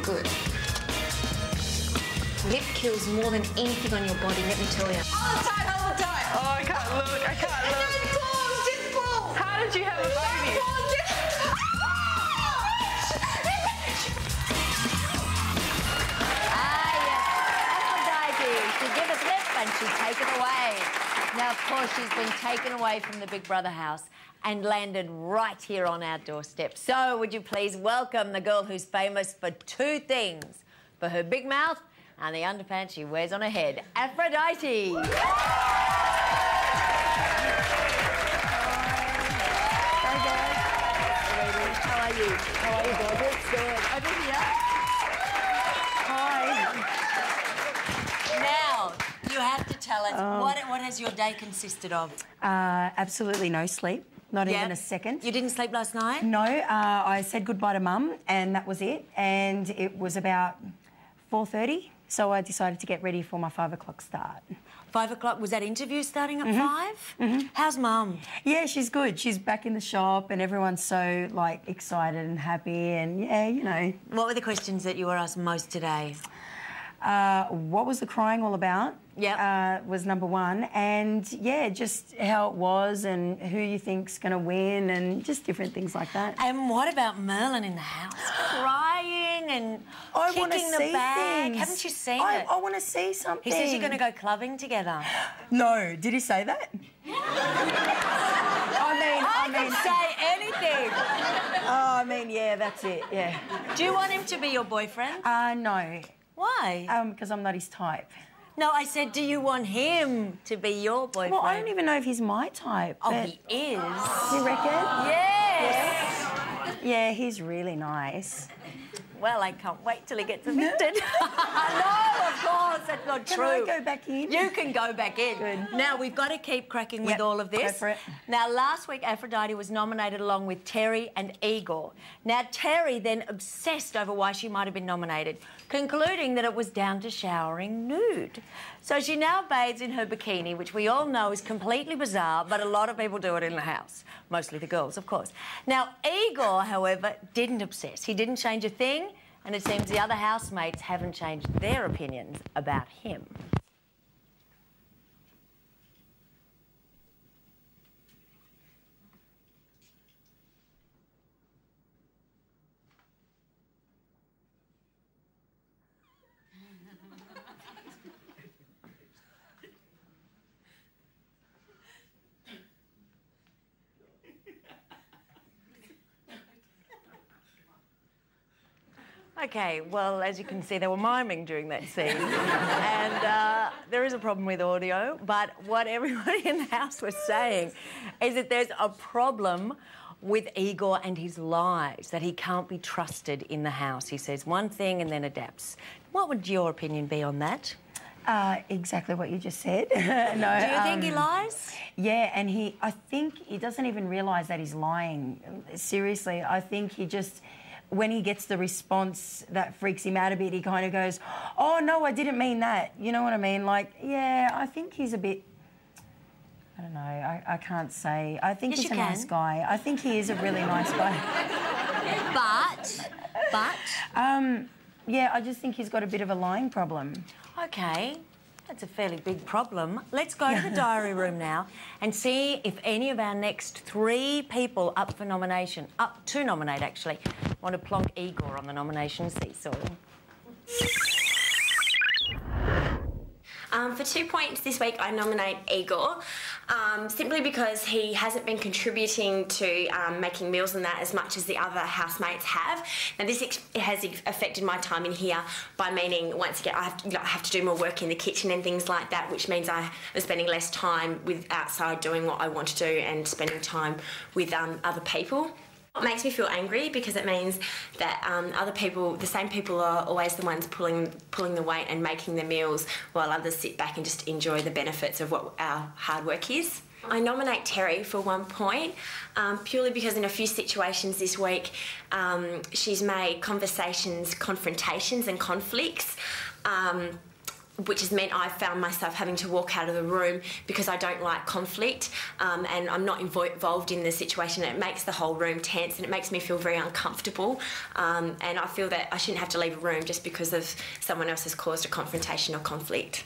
really good. Lip kills more than anything on your body, let me tell you. Hold it tight, hold it tight. Oh, I can't look, I can't look. Just pause, just pause. How did you have a baby? Aphrodite. She'd give us lip and she'd take it away. Now, of course, she's been taken away from the Big Brother house and landed right here on our doorstep. So, would you please welcome the girl who's famous for two things, for her big mouth and the underpants she wears on her head, Aphrodite. Hi, guys. How are you? How are you, gorgeous? Good. Over here. Hi. Now, you have to tell us, what has your day consisted of? Absolutely no sleep. Not even a second. You didn't sleep last night? No, I said goodbye to Mum and that was it. And it was about 4:30, so I decided to get ready for my 5 o'clock start. 5 o'clock? Was that interview starting at 5? Mm-hmm. How's Mum? Yeah, she's good. She's back in the shop and everyone's so, like, excited and happy and, yeah, you know. What were the questions that you were asked most today? What was the crying all about? Yep. Was number one. And, yeah, just how it was and who you think's going to win and just different things like that. And what about Merlin in the house? Crying and kicking the bag. Things. Haven't you seen I it? I want to see something. He says you're going to go clubbing together. No. Did he say that? I mean, say anything. Oh, I mean, yeah, that's it, yeah. Do you want him to be your boyfriend? No. Why? Because I'm not his type. No, I said, do you want him to be your boyfriend? Well, I don't even know if he's my type. Oh, he is. You reckon? Yes. Yeah, he's really nice. Well, I can't wait till he gets evicted. No, of course, that's not true. Can I go back in? You can go back in. Good. Now, we've got to keep cracking with all of this. Go for it. Now, last week, Aphrodite was nominated along with Terry and Igor. Now, Terry then obsessed over why she might have been nominated, concluding that it was down to showering nude. So she now bathes in her bikini, which we all know is completely bizarre, but a lot of people do it in the house. Mostly the girls, of course. Now, Igor, however, didn't obsess. He didn't change a thing, and it seems the other housemates haven't changed their opinions about him. Okay, well, as you can see, they were miming during that scene. And there is a problem with audio, but what everybody in the house was saying is that there's a problem with Igor and his lies, that he can't be trusted in the house. He says one thing and then adapts. What would your opinion be on that? Exactly what you just said. No. Do you think he lies? Yeah, and I think he doesn't even realise that he's lying. Seriously, I think he just... When he gets the response that freaks him out a bit, he kind of goes, oh, no, I didn't mean that. You know what I mean? Like, yeah, I think he's a bit... I don't know, I can't say. I think he's a nice guy. I think he is a really nice guy. But? Yeah, I just think he's got a bit of a lying problem. OK. That's a fairly big problem. Let's go to the diary room now and see if any of our next 3 people up for nomination, up to nominate actually, want to plonk Igor on the nomination seesaw. For 2 points this week, I nominate Igor, simply because he hasn't been contributing to making meals and that as much as the other housemates have. Now, this has affected my time in here by meaning, once again, I have to do more work in the kitchen and things like that, which means I am spending less time outside doing what I want to do and spending time with other people. It makes me feel angry because it means that other people, the same people, are always the ones pulling the weight and making the meals while others sit back and just enjoy the benefits of what our hard work is. I nominate Terry for 1 point, purely because in a few situations this week she's made conversations, confrontations and conflicts which has meant I've found myself having to walk out of the room because I don't like conflict, and I'm not involved in the situation. It makes the whole room tense and it makes me feel very uncomfortable, and I feel that I shouldn't have to leave a room just because of someone else has caused a confrontation or conflict.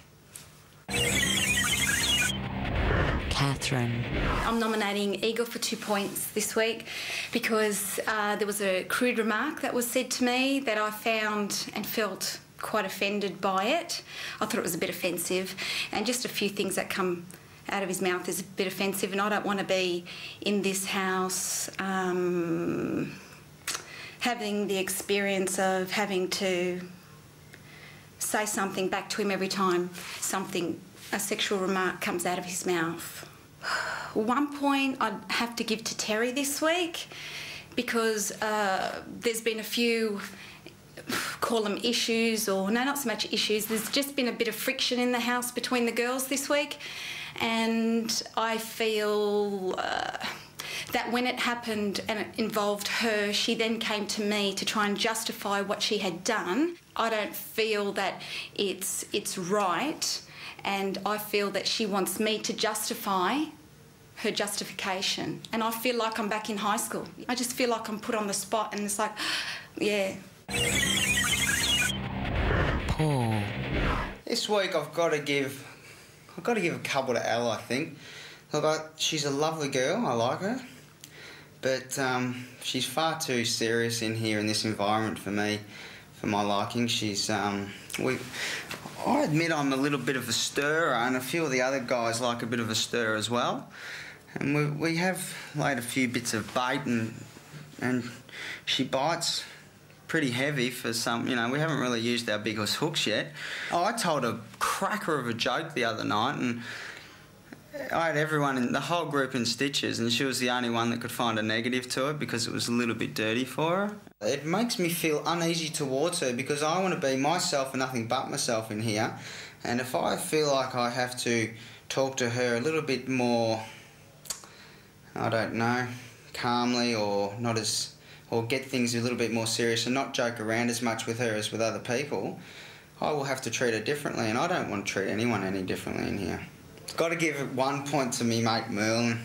Catherine. I'm nominating Igor for 2 points this week because there was a crude remark that was said to me that I found and felt quite offended by it. I thought it was a bit offensive, and just a few things that come out of his mouth is a bit offensive, and I don't want to be in this house having the experience of having to say something back to him every time a sexual remark comes out of his mouth. 1 point I'd have to give to Terry this week because there's been a few, call them issues, or no, not so much issues. There's just been a bit of friction in the house between the girls this week, and I feel that when it happened and it involved her, she then came to me to try and justify what she had done. I don't feel that it's right, and I feel that she wants me to justify her justification, and I feel like I'm back in high school. I just feel like I'm put on the spot, and it's like, yeah. Paul. This week I've got to give a couple to Elle, I think. Look, she's a lovely girl, I like her, but she's far too serious in here in this environment for me, for my liking. I admit I'm a little bit of a stirrer, and a few of the other guys like a bit of a stir as well. And we have laid a few bits of bait, and she bites pretty heavy for some, you know, we haven't really used our biggest hooks yet. I told a cracker of a joke the other night, and I had everyone in the whole group in stitches, and she was the only one that could find a negative to it because it was a little bit dirty for her. It makes me feel uneasy towards her because I want to be myself and nothing but myself in here, and if I feel like I have to talk to her a little bit more, I don't know, calmly, or get things a little bit more serious and not joke around as much with her as with other people, I will have to treat her differently, and I don't want to treat anyone any differently in here. Got to give 1 point to me mate Merlin.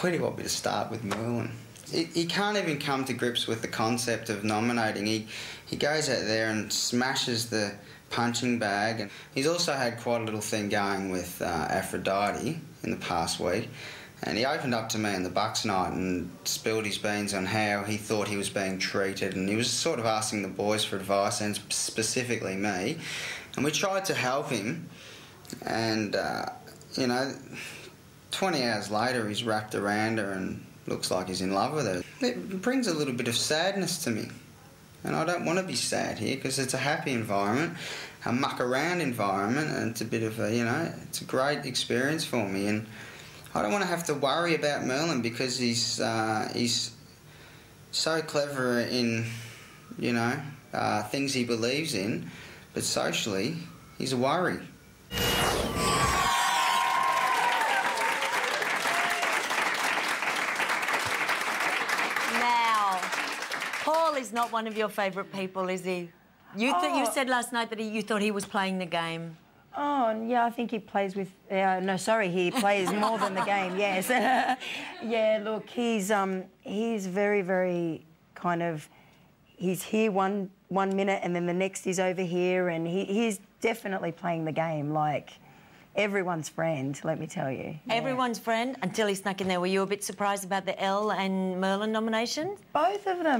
Where do you want me to start with Merlin? He can't even come to grips with the concept of nominating. He goes out there and smashes the punching bag, and he's also had quite a little thing going with Aphrodite in the past week, and he opened up to me on the Bucks night and spilled his beans on how he thought he was being treated, and he was sort of asking the boys for advice, and specifically me, and we tried to help him, and you know, 20 hours later he's wrapped around her and looks like he's in love with her. It brings a little bit of sadness to me, and I don't want to be sad here because it's a happy environment, a muck around environment, and it's a bit of a, you know, it's a great experience for me, and I don't want to have to worry about Merlin because he's so clever in, you know, things he believes in, but socially he's a worry. Paul is not one of your favourite people, is he? You said last night that you thought he was playing the game. Oh, yeah, I think he plays with... no, sorry, he plays more than the game, yes. Yeah, look, he's very, very kind of... He's here one minute and then the next he's over here, and he's definitely playing the game, like everyone's friend, let me tell you. Yeah. Everyone's friend, until he snuck in there. Were you a bit surprised about the Elle and Merlin nominations? Both of them.